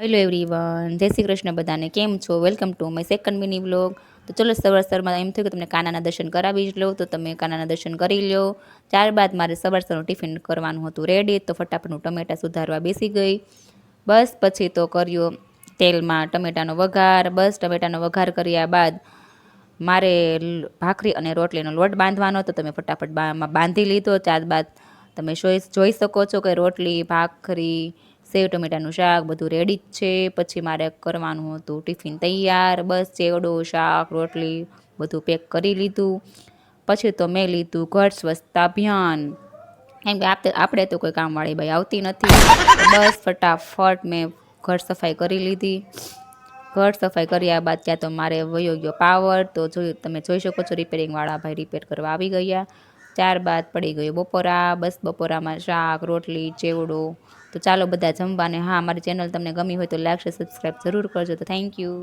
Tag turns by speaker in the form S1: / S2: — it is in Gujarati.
S1: હેલો એવરીવન, જય શ્રી કૃષ્ણ બધાને. કેમ છો? Welcome to my second mini vlog. તો ચલો સવારમાં એમ થયું કે તમને કાનાના દર્શન કરાવી જ લો, તો તમે કાનાના દર્શન કરી લો. ત્યારબાદ મારે સવારનું ટિફિન કરવાનું હતું રેડી, તો ફટાફટનું ટમેટા સુધારવા બેસી ગઈ. બસ પછી તો કર્યો તેલમાં ટમેટાનો વઘાર. બસ ટમેટાનો વઘાર કર્યા બાદ મારે ભાખરી અને રોટલીનો લોટ બાંધવાનો, તો તમે ફટાફટ બાંધી લીધો. ત્યારબાદ તમે જોઈ શકો છો કે રોટલી, ભાખરી, સેવ ટમેટાનું શાક બધું રેડી જ છે. પછી મારે કરવાનું હતું ટિફિન તૈયાર. બસ ચેવડો, શાક, રોટલી બધું પેક કરી લીધું. પછી તો મેં લીધું ઘર સ્વચ્છતા અભિયાન, કેમ કે આપણે તો કોઈ કામવાળી ભાઈ આવતી નથી. તો બસ ફટાફટ મેં ઘર સફાઈ કરી લીધી. ઘર સફાઈ કર્યા બાદ ત્યાં તો મારે વયો ગયો પાવર. તો તમે જોઈ શકો છો રિપેરિંગવાળા ભાઈ રિપેર કરવા આવી ગયા. ત્યારબાદ પડી ગયો બપોરા. બસ બપોરામાં શાક, રોટલી, ચેવડો. તો ચાલો બધા જમવાને. હા, મારી ચેનલ તમને ગમી હોય તો લાઈક, સબસ્ક્રાઈબ જરૂર કરજો. તો થેન્ક યુ.